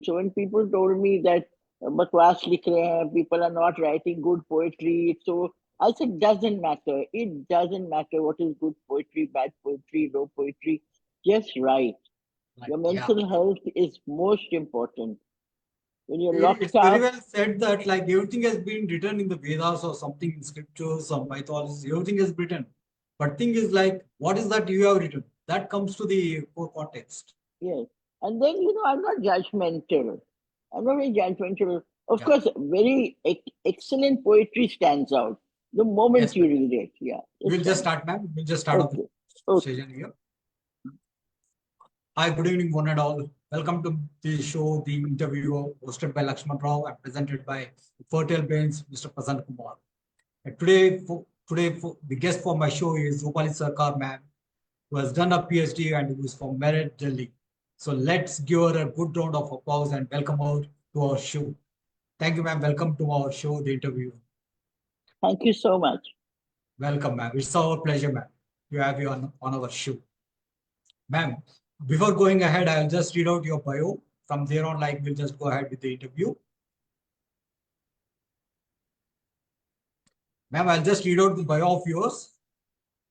So when people told me that bakwas likh rahe hain, people are not writing good poetry, so I said, doesn't matter. It doesn't matter what is good poetry, bad poetry, low poetry. Just write. Like, Your yeah. mental health is most important. When you're It's locked very up, well said that like everything has been written in the Vedas or something in scriptures or mythology, everything is written. But thing is like, what is that you have written? That comes to the core context. yes. And then, I'm not judgmental. I'm not very judgmental. Of Yeah. course, very excellent poetry stands out the moment Yes, you ma'am. read it. Yeah, it We'll just stands. start, ma'am. We'll just start on the Okay. Okay. session here. Hi, good evening, one and all. Welcome to the show, The Interview, hosted by Lakshman Rao and presented by Fertile Brains, Mr. Prasanna Kumar. And the guest for my show is Roopali Sircar, ma'am, who has done a PhD and who is from Merit, Delhi. So let's give her a good round of applause and welcome her to our show. Thank you, ma'am. Welcome to our show, The Interview. Thank you so much. Welcome, ma'am. It's our pleasure, ma'am, to have you on our show. Ma'am, before going ahead, I'll just read out your bio. From there on, like, we'll just go ahead with the interview. Ma'am, I'll just read out the bio of yours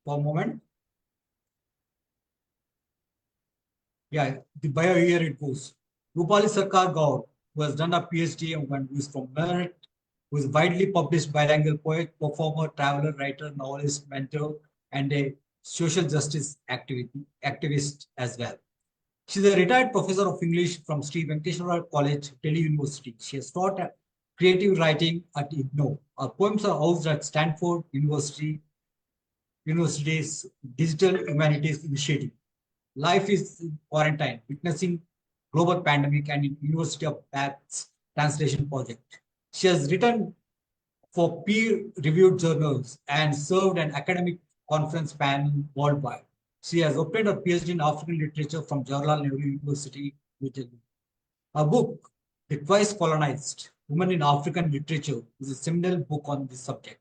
for a moment. Yeah, the bio here it goes. Roopali Sircar Gaur, who has done a PhD and who is from Merit, who is widely published bilingual poet, performer, traveler, writer, novelist, mentor, and a social justice activist as well. She's a retired professor of English from Sri Venkateswara College, Delhi University. She has taught creative writing at IGNOU. Her poems are housed at Stanford University's Digital Humanities Initiative. Life is in quarantine, witnessing global pandemic and in University of Bath's translation project. She has written for peer-reviewed journals and served an academic conference panel worldwide. She has obtained a PhD in African literature from Jawaharlal Nehru University, New Delhi. Her book, The Twice Colonized Women in African Literature, is a seminal book on this subject.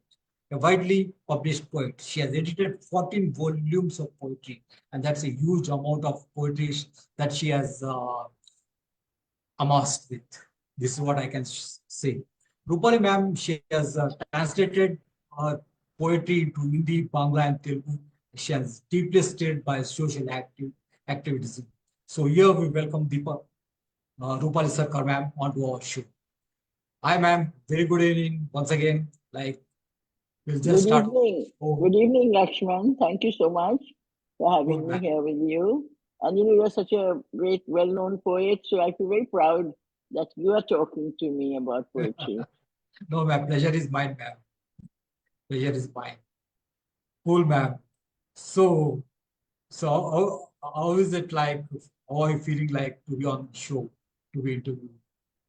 A widely published poet, she has edited 14 volumes of poetry, and that's a huge amount of poetry that she has amassed with. This is what I can say. Rupali ma'am, she has translated her poetry into Hindi, Bangla, and Telugu. She has deeply stirred by social activism. So here we welcome Rupali Sarkar ma'am onto our show. Hi ma'am, very good evening once again. Like we'll just Good start. evening. Oh, Good evening, Lakshman. Thank you so much for good having me ma'am. here with you. And you're such a great, well known poet, so I feel very proud that you are talking to me about poetry. No ma'am, pleasure is mine ma'am. Pleasure is mine. Cool ma'am. So So how is it like? How are you feeling like to be on the show, to be interviewed?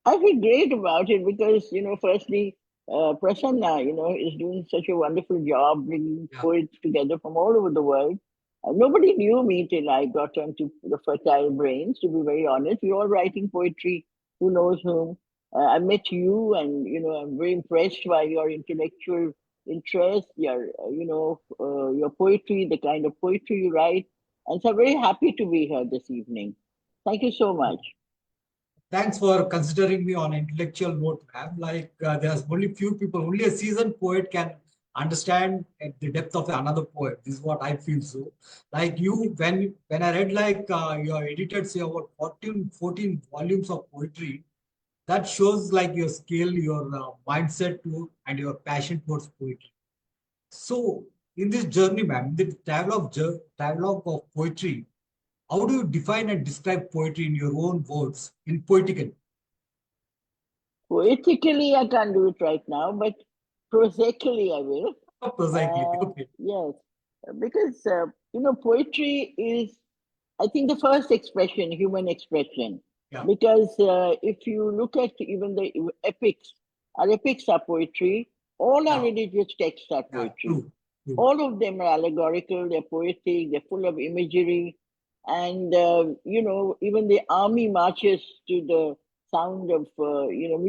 I feel great about it because, firstly, Prasanna, is doing such a wonderful job bringing Yeah, poets together from all over the world. Nobody knew me till I got onto the Fertile Brains, to be very honest. We're all writing poetry, who knows whom. I met you, and, I'm very impressed by your intellectual interest, your poetry, the kind of poetry you write. And so I'm very happy to be here this evening. Thank you so much. thanks for considering me on intellectual note, ma'am. Like there's only few people, only a seasoned poet can understand at the depth of another poet. This is what I feel. So, like you, when I read like your edited say about 14 volumes of poetry, that shows like your skill, your mindset to, and your passion towards poetry. So, in this journey, ma'am, the dialogue of poetry, how do you define and describe poetry in your own words, in poetical? Poetically, I can't do it right now, but prosaically, I will. Precisely. Okay. Yes, because poetry is, I think, the first expression, human expression. Yeah. Because if you look at even the epics, our epics are poetry. All our Yeah. religious texts are Yeah. poetry. True. True. All of them are allegorical. They're poetic. They're full of imagery, and even the army marches to the sound of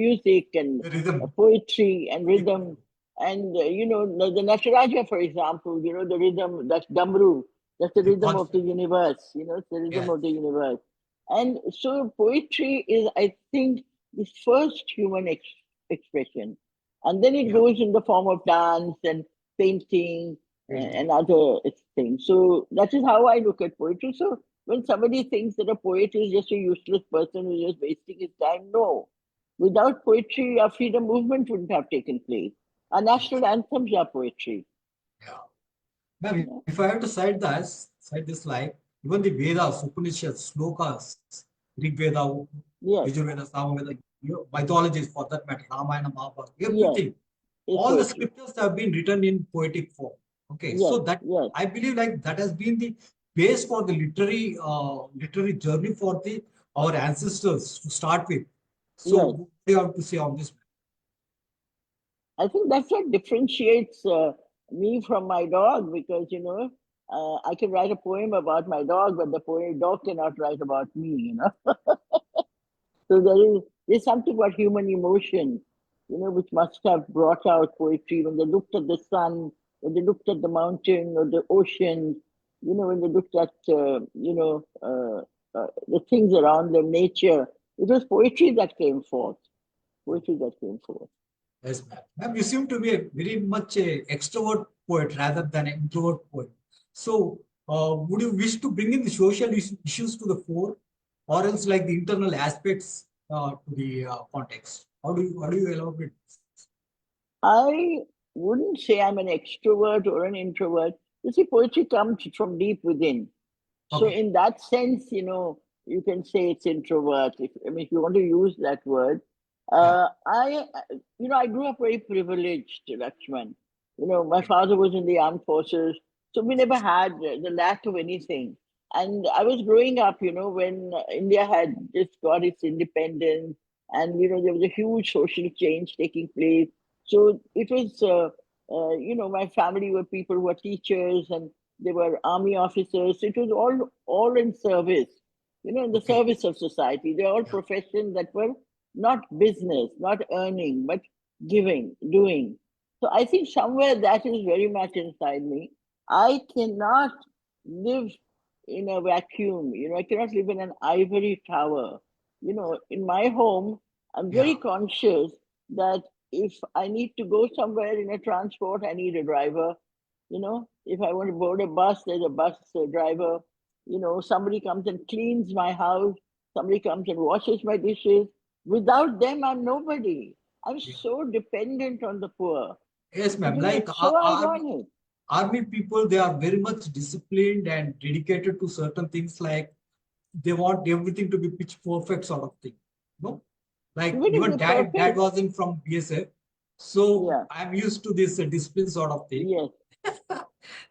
music and The rhythm. poetry and Music rhythm. rhythm. And the Nataraja, for example, the rhythm, that's Damru, that's the The rhythm of the concept. universe. It's the rhythm Yes. of the universe. And so poetry is, I think, the first human expression. And then it Yeah. goes in the form of dance and painting Painting. and other things. So that is how I look at poetry. So when somebody thinks that a poet is just a useless person who's just wasting his time, no. Without poetry, our freedom movement wouldn't have taken place. Our Yes. national anthems are poetry. Yeah. Ma'am, You know? if I have to cite this like even the Vedas, Upanishads, Slokas, Rig Veda, Yes, Yajurveda, Samaveda, mythologies for that matter, Ramayana, Mahabharata, yes, everything. it's All the poetry. scriptures have been written in poetic form. Okay, so Yes, that yes, I believe like that has been the base for the literary journey for the our ancestors to start with. So yes. what do you have to say on this? I think that's what differentiates me from my dog because, I can write a poem about my dog, but the dog cannot write about me. So there's something about human emotion, which must have brought out poetry when they looked at the sun, when they looked at the mountain or the ocean, when they looked at, the things around them, nature. It was poetry that came forth. Poetry that came forth. Yes, ma'am. Ma'am, you seem to be a very much a extrovert poet rather than an introvert poet. So, would you wish to bring in the social issues to the fore, or else like the internal aspects to the context? How do you elaborate? I wouldn't say I'm an extrovert or an introvert. You see, poetry comes from deep within. So Okay. in that sense, you can say it's introvert. If you want to use that word, Yeah. I grew up very privileged, Lakshman. My father was in the armed forces, so we never had the lack of anything. And I was growing up, when India had just got its independence, and there was a huge social change taking place. So it was, my family were people who were teachers, and they were army officers. It was all in service, in the Okay. service of society. They're all Yeah. professions that were not business, not earning, but giving, doing. So I think somewhere that is very much inside me. I cannot live in a vacuum. I cannot live in an ivory tower. In my home, I'm very Yeah. conscious that if I need to go somewhere in a transport, I need a driver. If I want to board a bus, there's a bus driver. Somebody comes and cleans my house. Somebody comes and washes my dishes. Without them, I'm nobody. I'm Yeah. so dependent on the poor. Yes, ma'am. Like It's so ironic. army people, they are very much disciplined and dedicated to certain things. Like they want everything to be pitch perfect sort of thing. No, like Even if even they're dad perfect, wasn't from BSF, so yeah, I'm used to this discipline sort of thing. yes.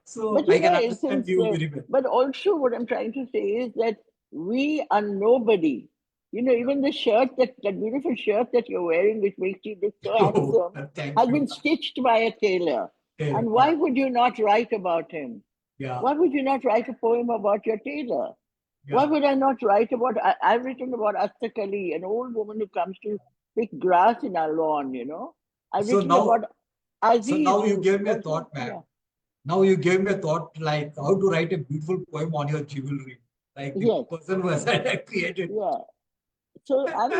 So But I can understand you very well. but also what I'm trying to say is that we are nobody. Yeah. Even the shirt that beautiful shirt that you're wearing, which makes you look so Oh, handsome, thank has you. been stitched by a tailor. Taylor. And why Yeah, would you not write about him? yeah, Why would you not write a poem about your tailor? Why yeah. would I not write about? I've written about Astakali, an old woman who comes to pick grass in our lawn. I've So written now, about so Aziz, now you who gave me a also, thought, ma'am. yeah, Now you gave me a thought like how to write a beautiful poem on your jewelry, like the yes, person who has created. yeah. So I'm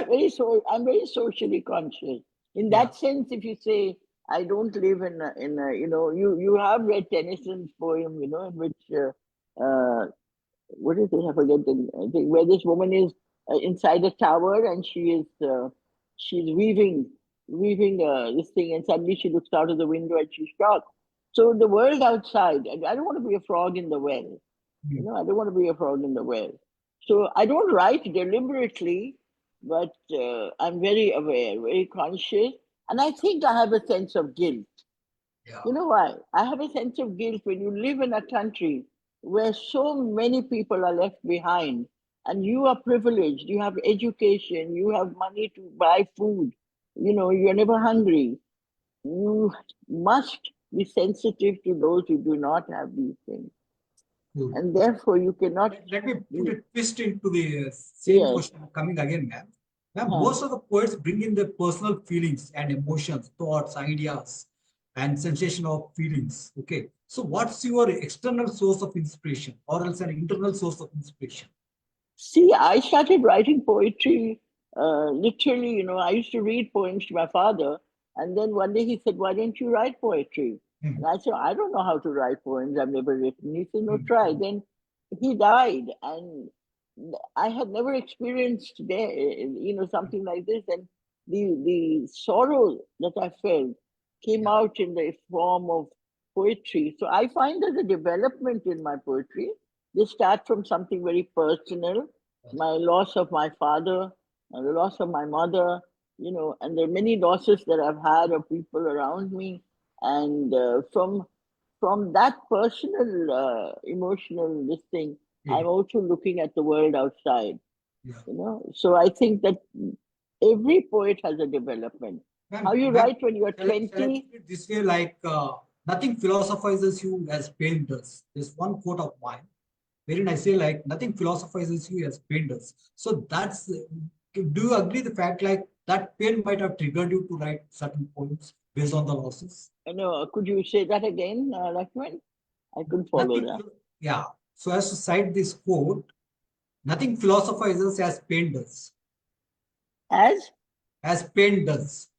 very socially conscious. In Yeah. that sense, if you say I don't live in a you have read Tennyson's poem, in which what is it? I forget the thing where this woman is inside a tower and she's weaving this thing, and suddenly she looks out of the window and she's shocked. So the world outside, I don't want to be a frog in the well. Hmm. I don't want to be a frog in the well. So I don't write deliberately, but I'm very aware, very conscious, and I think I have a sense of guilt. Yeah. You know why? I have a sense of guilt when you live in a country where so many people are left behind and you are privileged, you have education, you have money to buy food, you're never hungry. You must be sensitive to those who do not have these things. Good. And therefore, you cannot Let me put be, a twist into the same yes, question coming again, ma'am. Ma'am, huh. most of the poets bring in their personal feelings and emotions, thoughts, ideas, and sensation of feelings. Okay. So what's your external source of inspiration or else an internal source of inspiration? See, I started writing poetry literally, I used to read poems to my father. And then one day he said, "Why don't you write poetry?" Hmm. And I said, "I don't know how to write poems. I've never written." He said, "No, Hmm. try." Then he died. And I had never experienced, something like this. And the sorrow that I felt came Yeah. out in the form of poetry. So I find there's a development in my poetry. They start from something very personal, my loss of my father, the loss of my mother, and there are many losses that I've had of people around me. And from that personal, emotional this thing, I'm Yeah. also looking at the world outside. Yeah. So I think that every poet has a development. How you Ma'am, write when you're shall I 20? put it this way? Like nothing philosophizes you as pain does. There's one quote of mine wherein I say like nothing philosophizes you as pain does. So that's. Do you agree the fact like that pain might have triggered you to write certain poems based on the losses? No, could you say that again, Lakshman? I couldn't follow Nothing. that. Yeah. So as to cite this quote, nothing philosophizes as pain does. As? As pain does.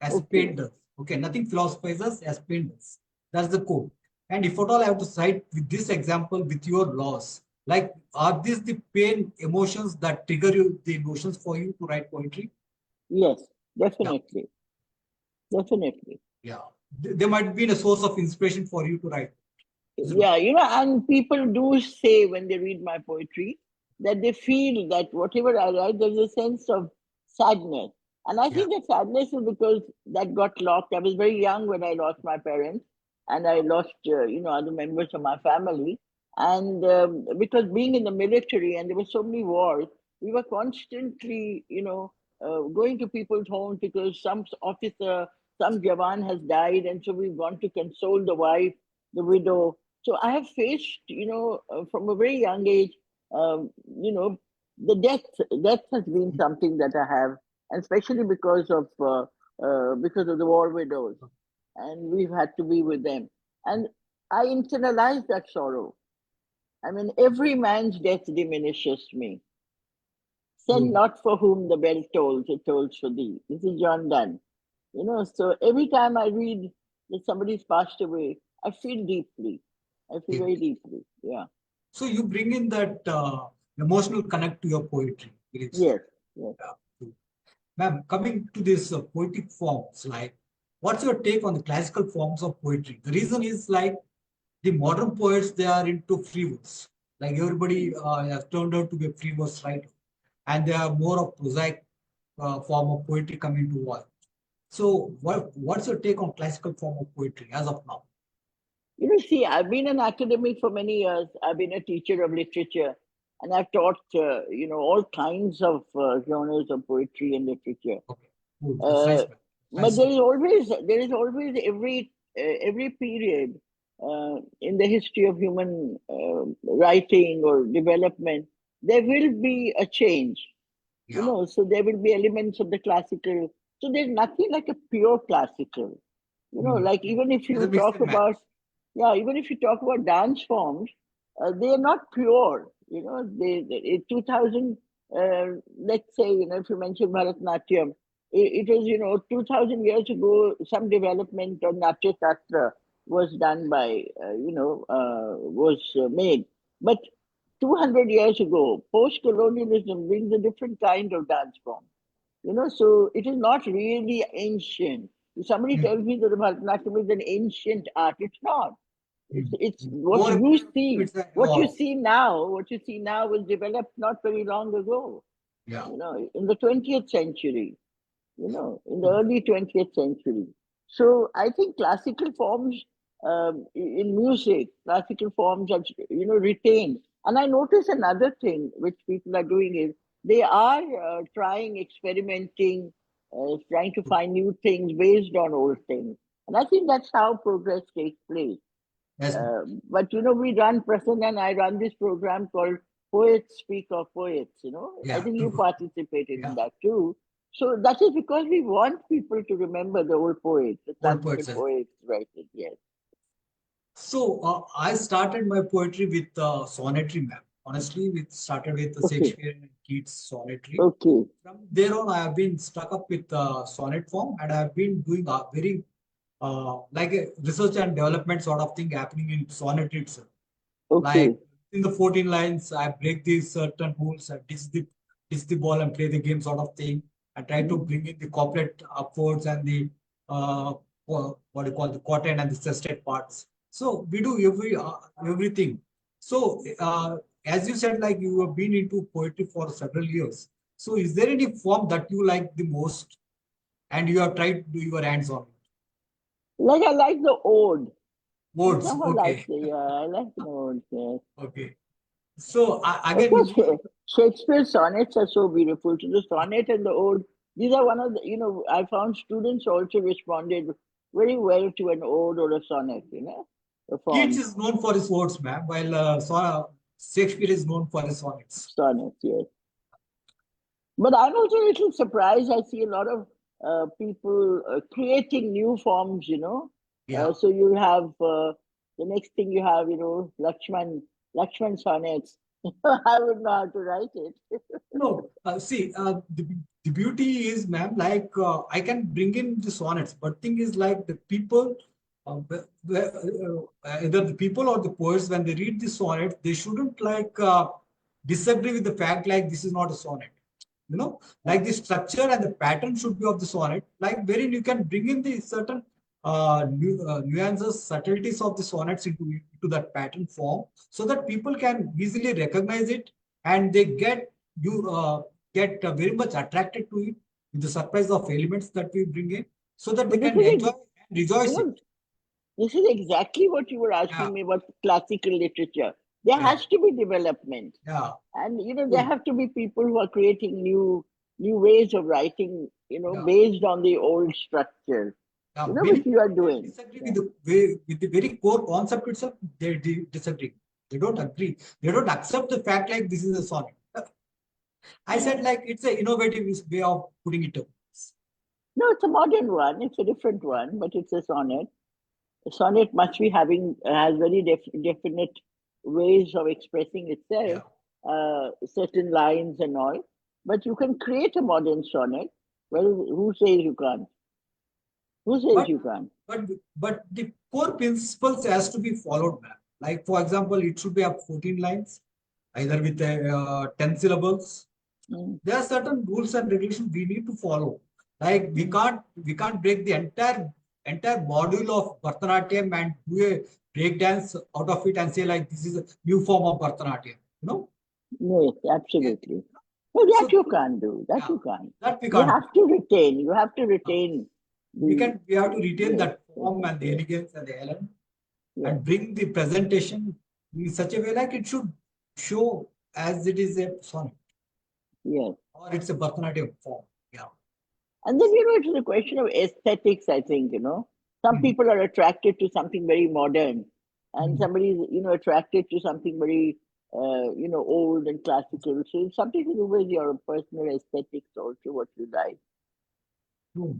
As pain Okay. does. Okay, nothing philosophizes as pain does. That's the quote. And if at all I have to cite with this example with your loss, like are these the pain emotions that trigger you the emotions for you to write poetry? Yes, Yeah, definitely. Definitely. yeah. They might be a source of inspiration for you to write. Is it not? Yeah, and people do say when they read my poetry that they feel that whatever I write, there's a sense of sadness. And I Yeah. think that sadness is because that got lost. I was very young when I lost my parents, and I lost, other members of my family. And because being in the military and there were so many wars, we were constantly, going to people's homes because some officer, some Jawan has died. And so we've gone to console the wife, the widow. So I have faced, from a very young age, the death. Death has been something that I have, and especially because of the war widows, and we've had to be with them. And I internalize that sorrow. I mean, every man's death diminishes me. Send Mm. not for whom the bell tolls, it tolls for thee. This is John Donne. So every time I read that somebody's passed away, I feel deeply. I feel very deeply. Yeah. So you bring in that emotional connect to your poetry. It's, Yes. Yes. yeah. Ma'am, coming to this poetic forms, like, what's your take on the classical forms of poetry? The reason is like the modern poets, they are into free verse. Like everybody has turned out to be a free verse writer, and they are more of prosaic form of poetry coming to work. So, what's your take on classical form of poetry as of now? See, I've been an academic for many years. I've been a teacher of literature, and I've taught, all kinds of genres of poetry and literature. Okay, cool. That's Uh, nice, man. but Nice. there is always every period in the history of human writing or development. There will be a change. Yeah. So there will be elements of the classical. So there's nothing like a pure classical. Hmm. Like even if There's a you mix talk and match. about, yeah, even if you talk about dance forms, they are not pure. In 2000, let's say, if you mention Bharatnatyam, it was, 2000 years ago, some development of Natya Shastra was done by, was made. But 200 years ago, post colonialism brings a different kind of dance form. So it is not really ancient. If somebody Hmm. tells me that the Bharatanatyam is an ancient art, it's not. It's Hmm. it's Hmm. what Over a you period of time, see. it's What you evolved. see now, was developed not very long ago. Yeah. In the 20th century. In the early 20th century. So I think classical forms in music, classical forms are, retained. And I notice another thing which people are doing is they are trying, experimenting, trying to find new things based on old things. And I think that's how progress takes place. Yes, ma'am. But we run Prasanna and I run this program called Poets Speak of Poets. I Yeah. think you True. participated in Yeah. that too. So that is because we want people to remember the old poets, the Old classical poets as well. poets, right? Yes. So I started my poetry with sonetry, ma'am. honestly, we started with the Okay, Shakespeare and Keats sonetry. okay, From there on, I have been stuck up with sonnet form, and I have been doing a very like a research and development sort of thing happening in sonnet itself. Like okay. in the 14 lines, I break these certain rules and ditch the ball and play the game sort of thing. I try to Mm. bring in the couplet upwards and the what do you call the quartet and the sestet parts. So we do everything. So as you said, like you have been into poetry for several years. So is there any form that you like the most and you have tried to do your hands on it? Like I like the ode. I Words, somehow like okay, the I like the ode. Yes. okay. So Of again, course, Shakespeare's sonnets are so beautiful. So the sonnet and the ode, these are one of the, I found students also responded very well to an ode or a sonnet, the Keats forms, is known for his words, ma'am, while Shakespeare is known for his sonnets. sonnets, yes. But I'm also a little surprised. I see a lot of people creating new forms, Yeah. So you have the next thing you have, Lakshman sonnets. I would know how to write it. No, see, the beauty is, ma'am, like I can bring in the sonnets, but thing is like the people, either the people or the poets, when they read the sonnet, they shouldn't like disagree with the fact like this is not a sonnet. Like the structure and the pattern should be of the sonnet, like wherein you can bring in the certain nuances, subtleties of the sonnets into that pattern form, so that people can easily recognize it and they get very much attracted to it with the surprise of elements that we bring in, so that they But this can is, enjoy and you rejoice it. know, this is exactly what you were Yeah, asking me about classical literature. There yeah, has to be development, yeah. and there True. have to be people who are creating new ways of writing, Yeah. based on the old structure, Many which you are people they doing. disagree with Yeah, the way with the very core concept itself. They disagree. They don't agree. They don't accept the fact like this is a sonnet. I yeah. said like it's an innovative way of putting it up. No, it's a modern one. It's a different one, but it's a sonnet. A sonnet must be having has very definite ways of expressing itself, Yeah. certain lines and all. But you can create a modern sonnet. Well, who says you can't? Who says But you can't? but but the core principles has to be followed, man. Like for example, it should be up 14 lines, either with 10 syllables. Mm, There are certain rules and regulations we need to follow. Like mm. we can't break the entire module of Bharatanatyam and do a break dance out of it and say like this is a new form of Bharatanatyam. You know? Yes, Yeah. absolutely. Well, that So you can't do. That yeah, you can't. that we You can't do. have to retain. You have to Uh, retain the we have to retain yes, that form yes, and the yes, elegance and the element yes, and bring the presentation in such a way like it should show as it is a sonnet yes. or it's a Bharatanatyam form. Yeah. And then, it's a question of aesthetics, I think, Some Mhm. people are attracted to something very modern, and Mhm. somebody is, attracted to something very, old and classical. So it's something to do with your personal aesthetics also, what you like. True.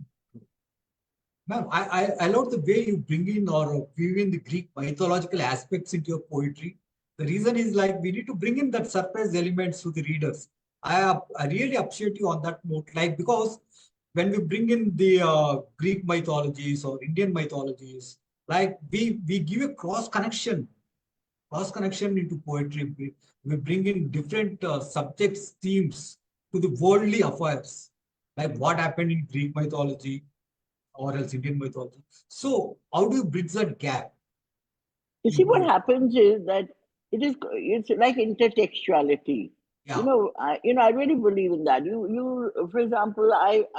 Ma'am, I love the way you bring in or weave in the Greek mythological aspects into your poetry. The reason is like we need to bring in that surprise elements to the readers. I really appreciate you on that note, like because when we bring in the Greek mythologies or Indian mythologies, like we give a cross connection into poetry. We bring in different subjects, themes to the worldly affairs, like what happened in Greek mythology or else Indian mythology. So, how do you bridge that gap You see, in what poetry? happens is that it's like intertextuality. Yeah, I really believe in that. For example,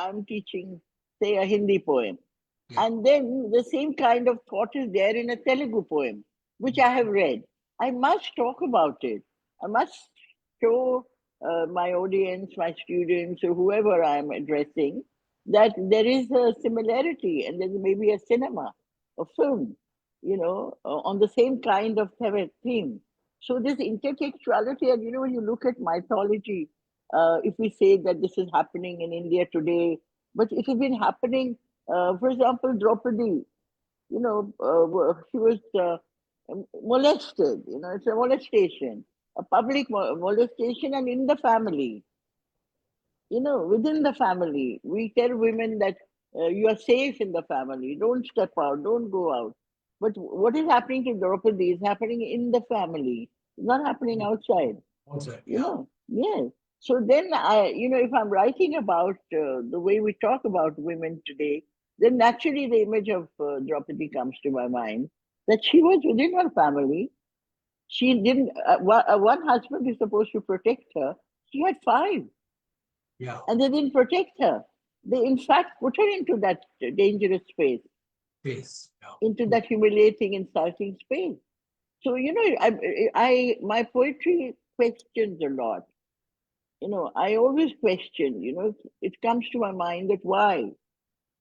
I'm teaching, say, a Hindi poem. yeah, And then the same kind of thought is there in a Telugu poem, which yeah. I have read. I must talk about it. I must show my audience, my students, or whoever I'm addressing, that there is a similarity and there may be a cinema, a film, on the same kind of theme. So this intertextuality, and when you look at mythology, if we say that this is happening in India today, but it has been happening, for example, Draupadi, she was molested. It's a molestation. a public molestation and in the family. Within the family, we tell women that you are safe in the family, don't step out, don't go out. But what is happening to Draupadi is happening in the family, it's not happening outside. Also, you yeah. know yes. So then if I'm writing about the way we talk about women today, then naturally the image of Draupadi comes to my mind, that she was within her family. She didn't one husband is supposed to protect her, she had five, Yeah. and they didn't protect her. They in fact put her into that dangerous space, Face. Yeah. into True. that humiliating, insulting space. So my poetry questions a lot. I always question. It comes to my mind that why.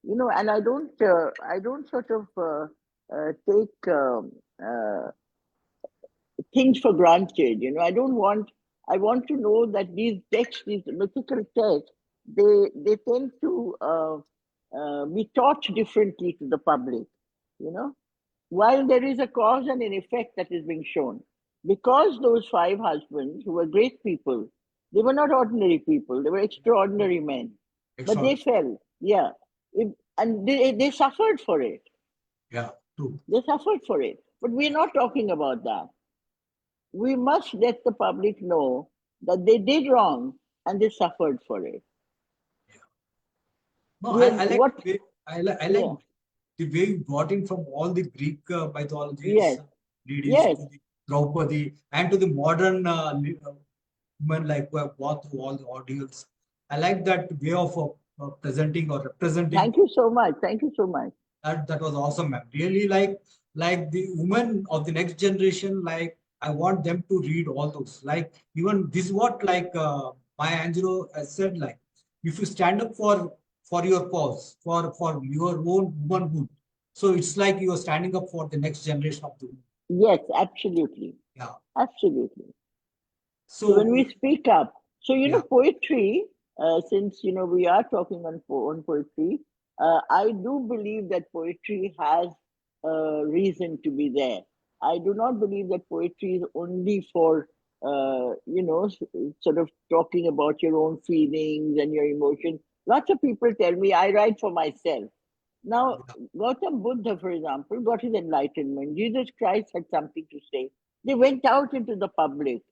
And I don't sort of take things for granted. I want to know that these texts, these mythical texts, they tend to be taught differently to the public. You know, while there is a cause and an effect that is being shown, because those five husbands who were great people, they were not ordinary people; they were extraordinary men, but they Extraordinary. fell. Yeah, and they suffered for it. Yeah. True. They suffered for it. But we're not talking about that. We must let the public know that they did wrong and they suffered for it. Yeah. No, When I like what? the way I like Yeah. the way you brought in from all the Greek Yes. mythologies, ladies Yes. to the Draupadi and to the modern women like who have gone through all the ordeals. I like that way of presenting or representing. Thank you so much. Thank you so much. That was awesome, man. Really like the women of the next generation. Like I want them to read all those. Like even this is what like Maya Angelou has said. Like if you stand up for your cause, for your own womanhood, so it's like you are standing up for the next generation of the women. Yes, absolutely. Yeah. Absolutely. So when So we speak up, so yeah, poetry, since we are talking on poetry, I do believe that poetry has a reason to be there. I do not believe that poetry is only for sort of talking about your own feelings and your emotions. Lots of people tell me I write for myself. Now, yeah, Gautam Buddha, for example, got his enlightenment. Jesus Christ had something to say. They went out into the public.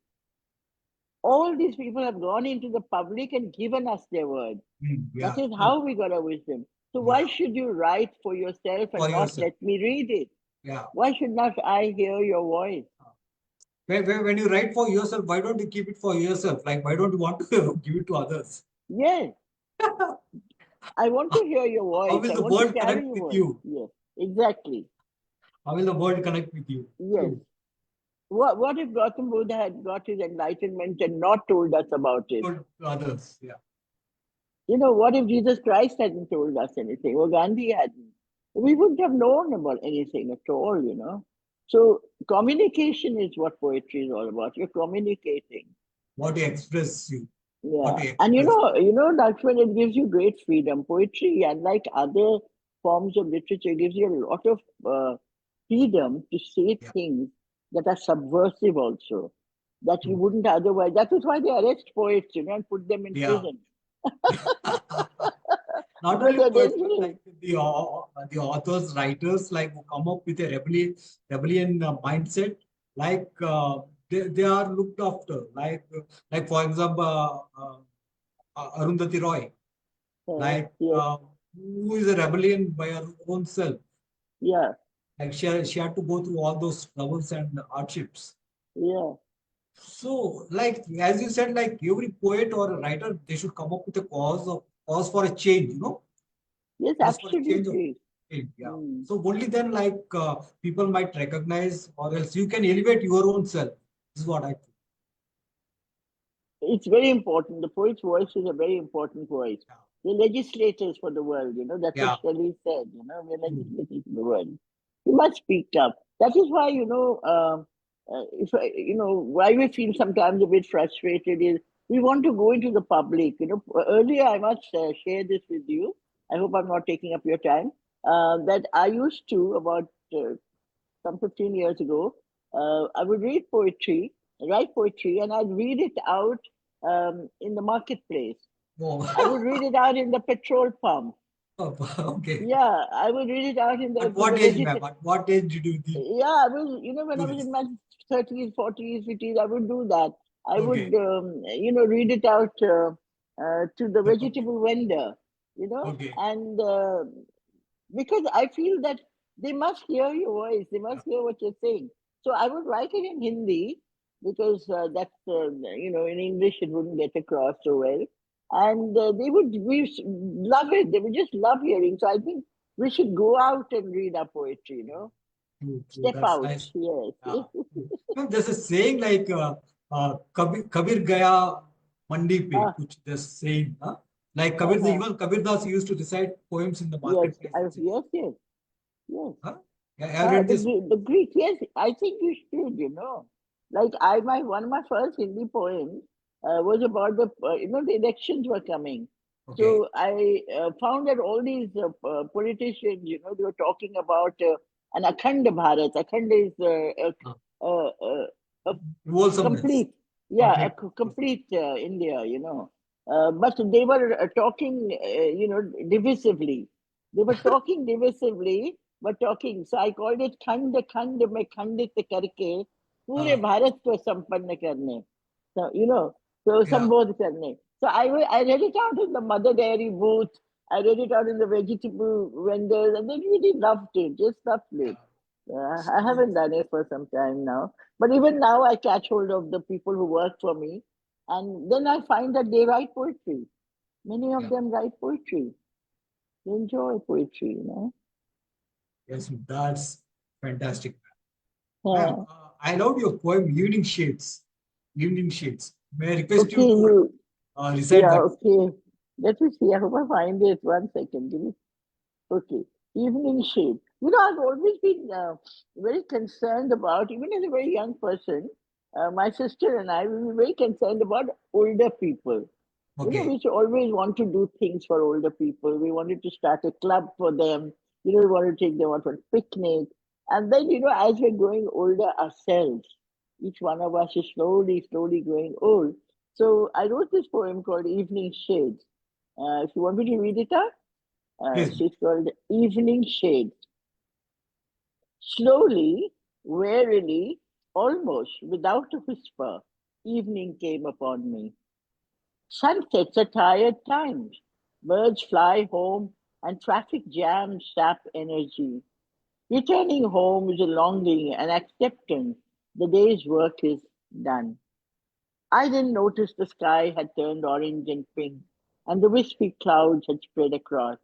All these people have gone into the public and given us their word. That yeah, is true. how we got our wisdom. So why Yeah, should you write for yourself for and not yourself. let me read it? Yeah. Why should not I hear your voice? When you write for yourself, why don't you keep it for yourself? Like why don't you want to give it to others? Yes, I want to hear your How voice. will I the want to world carry connect your with voice. you? Yes, exactly. How will the world connect with you? Yes. True. What if Gautam Buddha had got his enlightenment and not told us about it? Good to others. Yeah. What if Jesus Christ hadn't told us anything, or Gandhi hadn't? We wouldn't have known about anything at all. So communication is what poetry is all about. You're communicating. What you express you. What Yeah. you And express. that's when it gives you great freedom. Poetry, unlike other forms of literature, gives you a lot of freedom to say Yeah. things that are subversive also, that you True. wouldn't otherwise. That is why they arrest poets, and put them in Yeah. prison. Not Because only they're poets, but dangerous. like the authors, writers, like who come up with a rebellion mindset, like they are looked after. Like for example, Arundhati Roy, like Yes. who is a rebellion by her own self. Yeah. Like she had to go through all those troubles and hardships. Yeah. So, like as you said, like every poet or a writer, they should come up with a cause for a change, Yes, cause for a change of absolutely. change. Yeah. Mm. So only then, like people might recognize, or else you can elevate your own self. This is what I think. It's very important. The poet's voice is a very important voice. We're legislators for the world. That's what Yeah. Shelley said. We're True. legislators for the world. We must speak up. That is why, if why we feel sometimes a bit frustrated is we want to go into the public. Earlier I must share this with you. I hope I'm not taking up your time. That I used to about some 15 years ago. I would read poetry, write poetry, and I'd read it out in the marketplace. I would read Oh, it out in the petrol pump. okay. Yeah, I would read it out in the At to the what age, ma'am? At what age did you Yeah, I was, when I do was this? in my 30s, 40s, 50s, I would do that. I would, Okay. read it out to the Okay. vegetable vendor, Okay. and because I feel that they must hear your voice, they must hear what you're saying. So I would write it in Hindi because in English it wouldn't get across so well. And we love it. They would just love hearing. So I think we should go out and read our poetry. True, true. Step That's out, nice. yes. Yeah. True. Ma'am, there's a saying like Kabir gaya mandi pe, Ah, kuch this saying, huh? Like uh-huh. Even Kabir Das used to recite poems in the Yes, marketplace itself. yes, yes, yes. Huh? Yeah, I read this. The Greek, yes, I think you should. Like one of my first Hindi poems was about the elections were coming. Okay. So I found that all these politicians, they were talking about an Akhand Bharat. Akhand is Uh, a Wholesomeness. complete, yeah, Complete. complete India. But they were talking, divisively. They were talking divisively, but talking. So I called it खंड खंड में खंडित करके पूरे Uh, Bharat को संपन्न करने. So so yeah. संबोध करने. So I read it out in the mother dairy booth. I read it out in the vegetable vendors, and they really loved it. Just loved Yeah. it. I haven't done it for some time now, but even now I catch hold of the people who work for me, and then I find that they write poetry. Many of Yeah. them write poetry. They enjoy poetry. Yes, that's fantastic. Ma'am, Yeah. I loved your poem Evening Shades. Evening Shades. May I request Okay, you to you. recite Yeah, that? okay. Let me see. I hope I find it. 1 second. Give me. Okay. Evening shade. I've always been very concerned about, even as a very young person, my sister and I, we were very concerned about older people. We Okay. used to always want to do things for older people. We wanted to start a club for them. We wanted to take them out for a picnic. And then, as we're growing older ourselves, each one of us is slowly, slowly growing old. So I wrote this poem called Evening Shades. If you want me to read it out, Please. she's called Evening Shades. Slowly, warily, almost without a whisper, evening came upon me. Sunsets are tired times. Birds fly home and traffic jams sap energy. Returning home is a longing and acceptance. The day's work is done. I didn't notice the sky had turned orange and pink, and the wispy clouds had spread across.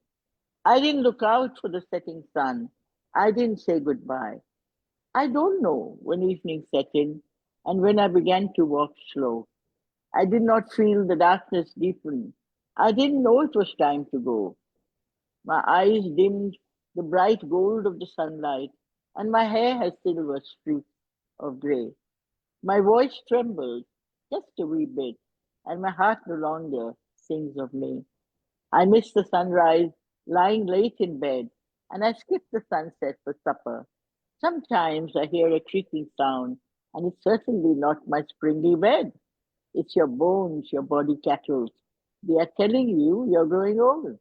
I didn't look out for the setting sun. I didn't say goodbye. I don't know when evening set in and when I began to walk slow. I did not feel the darkness deepen. I didn't know it was time to go. My eyes dimmed the bright gold of the sunlight, and my hair has silver streaks of gray. My voice trembled just a wee bit, and my heart no longer sings of me. I miss the sunrise, lying late in bed, and I skip the sunset for supper. Sometimes I hear a creaking sound, and it's certainly not my springy bed. It's your bones, your body cattles. They are telling you you're growing old.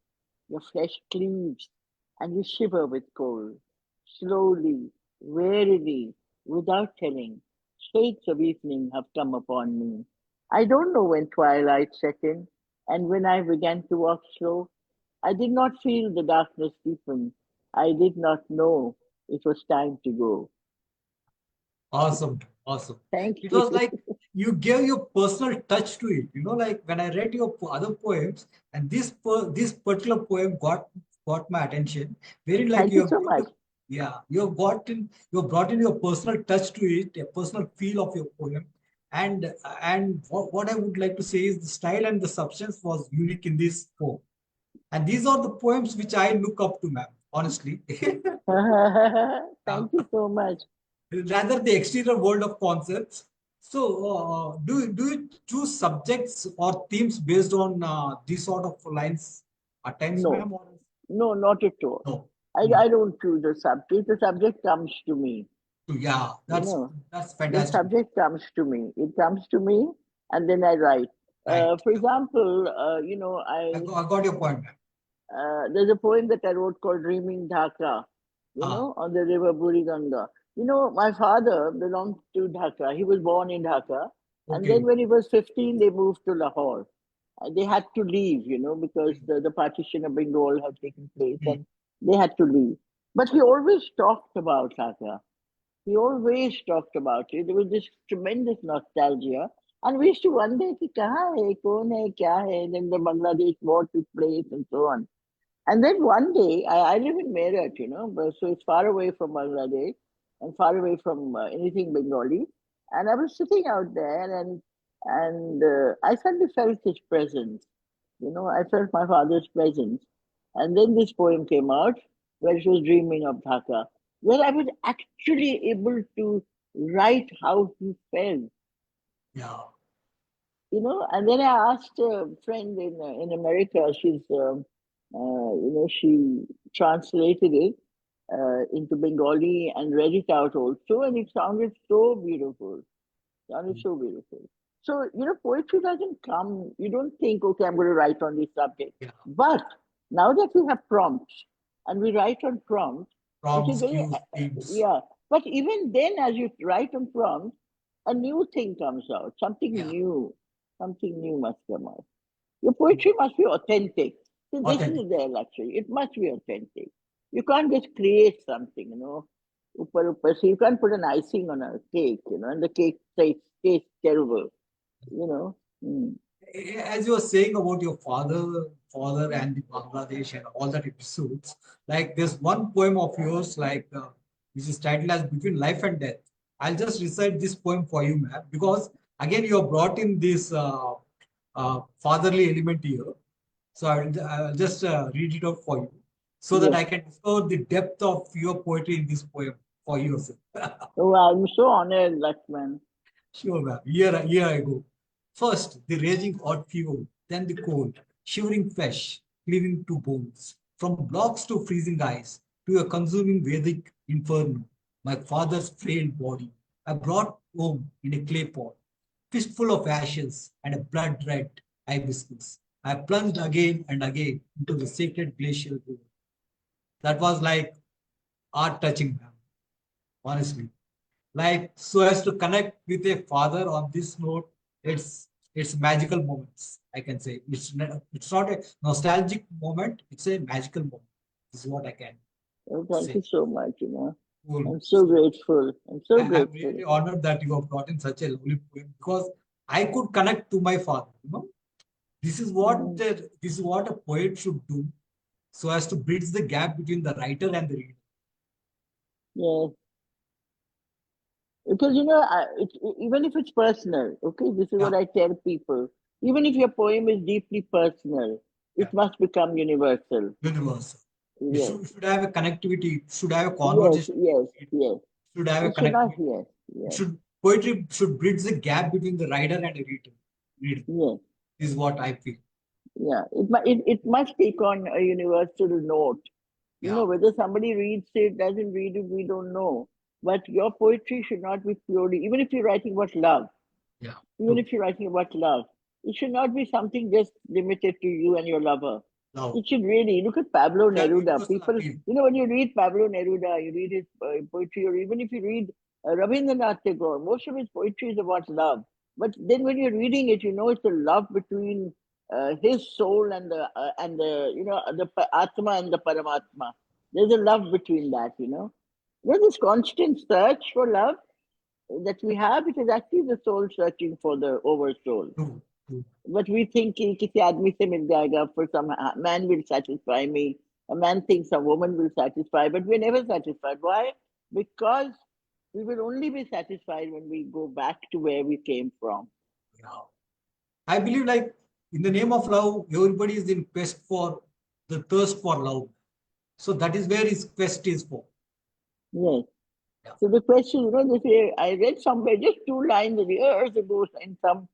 Your flesh cleaves, and you shiver with cold. Slowly, wearily, without telling, shades of evening have come upon me. I don't know when twilight set in, and when I began to walk slow, I did not feel the darkness deepen. I did not know it was time to go. Awesome. Awesome. Thank It you. was like you gave your personal touch to it. Like when I read your other poems, and this particular poem got my attention. Very like Thank you so much. yeah, you have brought in your personal touch to it, a personal feel of your poem. And what I would like to say is the style and the substance was unique in this poem. And these are the poems which I look up to, ma'am, honestly. Thank you so much. Rather the exterior world of concepts. So, do you choose subjects or themes based on these sort of lines at times, No, ma'am? Or no, not at all. no? I Hmm. don't choose the subject. The subject comes to me. Yeah, You know, that's the fantastic. subject comes to me. It comes to me, and then I write. Right. For example, I got your point, ma'am. there's a poem that I wrote called Dreaming Dhaka, Ah, on the river Buriganga. My father belonged to Dhaka. He was born in Dhaka. And then okay. when he was 15, they moved to Lahore. They had to leave, because the partition of Bengal had taken place Hmm. and they had to leave. But he always talked about Dhaka. He always talked about it. There was this tremendous nostalgia. And we used to wonder, ki kahan hai, kaun hai, kya hai? Then the Bangladesh war took place and so on. And then one day, I live in Meerut, but so it's far away from Bangladesh and far away from anything Bengali. And I was sitting out there, and I suddenly felt his presence. I felt my father's presence. And then this poem came out where she was dreaming of Dhaka, where I was actually able to write how he felt. Yeah. And then I asked a friend in America. She translated it into Bengali and read it out also, and it sounded so beautiful. Sounded so beautiful. So poetry doesn't come. You don't think, okay, I'm going to write on this subject. Yeah. But now that we have prompts and we write on prompts, it is Prompts, very cues, themes. yeah. But even then, as you write on prompts, a new thing comes out. Something Yeah. new. Something new must come out. Your poetry must be authentic. So this Authentic. is their luxury. It must be authentic. You can't just create something, upar upar. So you can't put an icing on a cake, and the cake tastes terrible, you know. Mm. As you were saying about your father and the Bangladesh and all that episodes, like there's one poem of yours, which is titled as Between Life and Death. I'll just recite this poem for you, ma'am, because again you have brought in this fatherly element here. So I'll just read it out for you so that Yes. I can discover the depth of your poetry in this poem for yourself. Oh, I'm so honored, Lakshman. Sure, ma'am. Here I go. First, the raging hot fever, then the cold, shivering flesh, cleaving to bones. From blocks to freezing ice, to a consuming Vedic inferno, my father's frail body I brought home in a clay pot, fistful of ashes and a blood red hibiscus. I plunged again and again into the sacred glacial river. That was like art touching, ma'am, honestly. Like so as to connect with a father on this note, it's magical moments, I can say. It's not a nostalgic moment, it's a magical moment. This is what I can Oh, thank say. you so much, Cool. I'm so So grateful. I'm so I'm really grateful. honored that you have brought in such a lovely poem because I could connect to my father. This is what Mm. this is what a poet should do so as to bridge the gap between the writer and the reader. Yes. Because even if it's personal, okay, this is Yeah, what I tell people. Even if your poem is deeply personal, yeah. it must become universal. Universal. Yes, It should have a connectivity, it should have a yes, conversation. yes, It yes. should have a It should not. connectivity. Yes, It yes, should poetry should bridge the gap between the writer and the reader. Reader yes. is what I feel. Yeah. It must take on a universal note. Yeah, Whether somebody reads it, doesn't read it, we don't know. But your poetry should not be purely, even if you're writing about love, yeah, even true. if you're writing about love, it should not be something just limited to you and your lover. Love. It should really look at Pablo Should have Neruda. universal People, appeal. when you read Pablo Neruda, you read his poetry, or even if you read Rabindranath Tagore, most of his poetry is about love. But then when you're reading it, it's a love between his soul and the Atma and the Paramatma. There's a love between that. There's this constant search for love that we have. It is actually the soul searching for the oversoul. True, true. But we think कि किसी आदमी से मिल जाएगा, for some man will satisfy me. A man thinks a woman will satisfy, but we're never satisfied. Why? Because we will only be satisfied when we go back to where we came from. Yeah. I believe like in the name of love, everybody is in quest for the thirst for love. So that is where his quest is for. Yes. Yeah. So the question, they say, I read somewhere just two lines years ago in some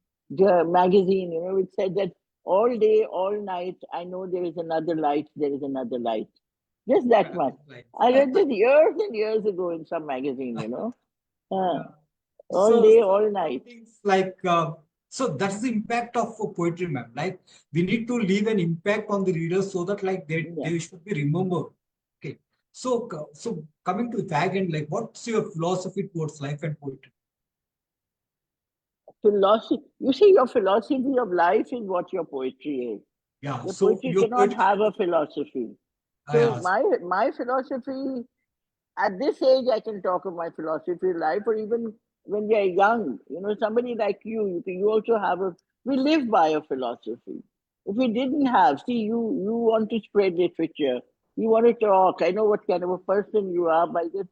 magazine, which said that all day, all night, I know there is another light, there is another light. Just that much. Right. I read this years and years ago in some magazine. Uh, Yeah. all So day, some all some night. things like so that's the impact of poetry, ma'am. Like we need to leave an impact on the readers so that like Yeah. they should be remembered. Okay. So so coming to the fag end, like what's your philosophy towards life and poetry? Philosophy. You see, your philosophy of life is what your poetry is. Yeah. Your So poetry your cannot poetry. have a philosophy. I So asked. my philosophy at this age, I can talk of my philosophy of life, or even when we are young. Somebody like you also have a. We live by a philosophy. If we didn't have, see, you want to spread literature. You want to talk. I know what kind of a person you are by just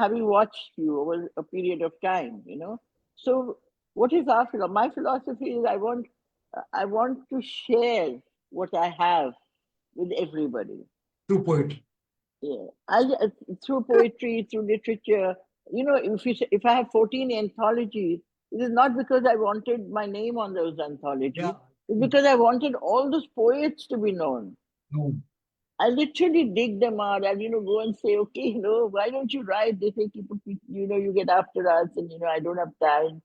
having watched you over a period of time. So, what is our philosophy? My philosophy is I want to share what I have with everybody. Through poetry. Yeah, through poetry, through literature. If I have 14 anthologies, it is not because I wanted my name on those Yeah. anthologies. It's because I wanted all those poets to be known. No. I literally dig them out and go and say, okay, why don't you write? They say, you get after us, and I don't have time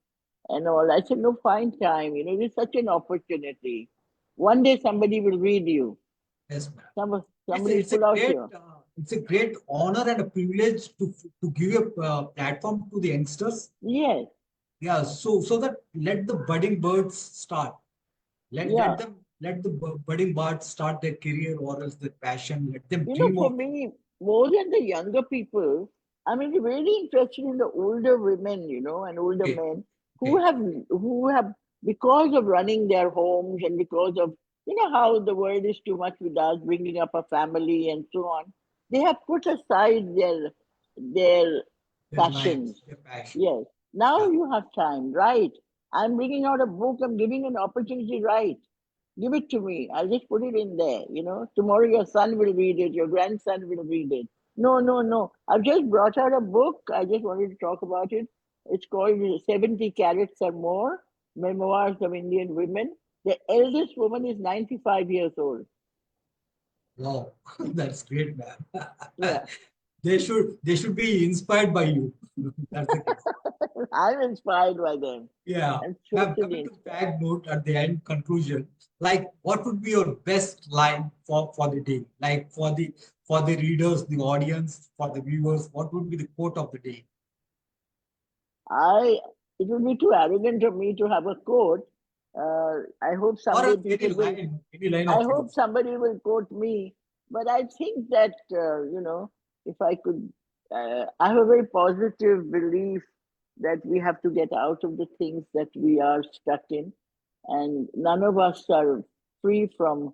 and all. I said, no, find time. It's such an opportunity. One day somebody will read you. Yes, ma'am. Somebody It's a pull out great your. honor and a privilege to give a platform to the youngsters. Yes, Yeah, so that let the budding birds start. yeah. Let the budding birds start their career or else their passion. Let them dream For of. me, more than the younger people, I'm really interested in the older women, and older Okay, men who okay, have because of running their homes and because of how the world is too much with us, bringing up a family and so on. They have put aside their their lives, passions. their passion. Yes. Now Yeah, you have time, right? I'm bringing out a book. I'm giving an opportunity, right? Give it to me. I'll just put it in there. Tomorrow your son will read it, your grandson will read it. No, no, no. I've just brought out a book. I just wanted to talk about it. It's called 70 Carats or More Memoirs of Indian Women. The eldest woman is 95 years old. wow, that's great, man. Yeah. They should be inspired by you. That's the case. I'm inspired by them. Yeah. I'm Now, totally coming to inspired. tag note at the end conclusion, like what would be your best line for the day? Like for the readers, the audience, for the viewers, what would be the quote of the day? I It would be too arrogant of me to have a quote. I hope Or someday else people will. any line I of hope yours. somebody will quote me, but I think that if I could, I have a very positive belief that we have to get out of the things that we are stuck in, and none of us are free from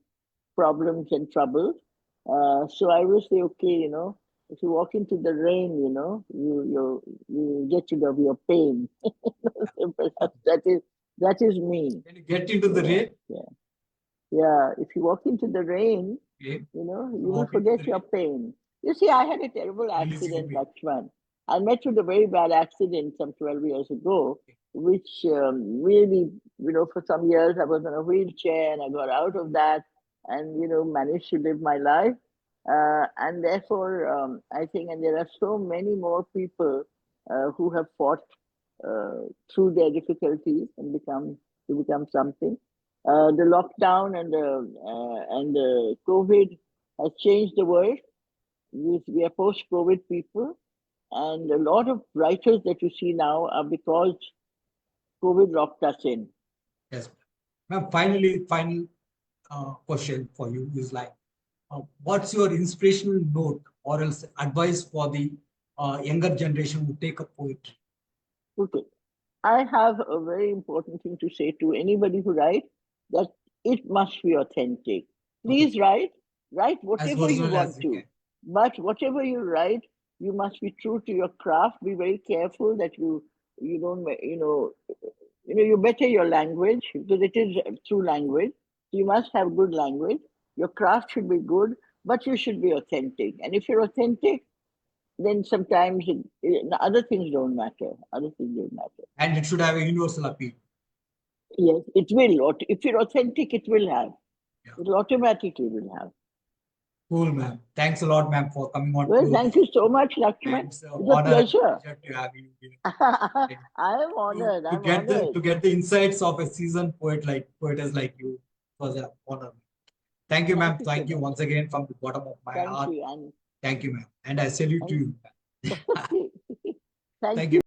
problems and troubles. So I will say, okay, if you walk into the rain, you get rid of your pain. Simple. That is me. Can you get into the Yeah, rain? yeah. Yeah, if you walk into the rain, Okay. you will Walk into the forget your rain, pain. You see, I had a terrible releasing the accident, pain. Lakshman. I met with a very bad accident some 12 years ago, Okay. which really, for some years I was in a wheelchair and I got out of that and, managed to live my life. And therefore, I think, and there are so many more people who have fought uh, through their difficulties and become something. The lockdown and the COVID has changed the world. We are post-COVID people, and a lot of writers that you see now are because COVID locked us in. Yes. Ma'am, finally, final question for you is like, what's your inspirational note or else advice for the younger generation who take up poetry? Okay, I have a very important thing to say to anybody who writes that it must be authentic. Okay, Please write as whatever you original want as you to, can. but whatever you write, you must be true to your craft. Be very careful that you don't you better your language because it is through language. You must have good language. Your craft should be good, but you should be authentic. And if you're authentic, then sometimes other things don't matter. Other things don't matter. And it should have a universal appeal. Yes, it will. If you're authentic, it will have. Yeah. It will automatically will have. Cool, ma'am. Thanks a lot, ma'am, for coming on Well, to thank this. you so much, Lakshman. It's an It's a honor and pleasure. pleasure to have you here. I am honored. To I'm get the honored. insights of a seasoned poetess like you was an honor. Thank you, ma'am. Thank you so Thank you much. once again from the bottom of my Thank heart. you. And, Thank you, ma'am. And I salute to and you. okay. Thank Thank you. you.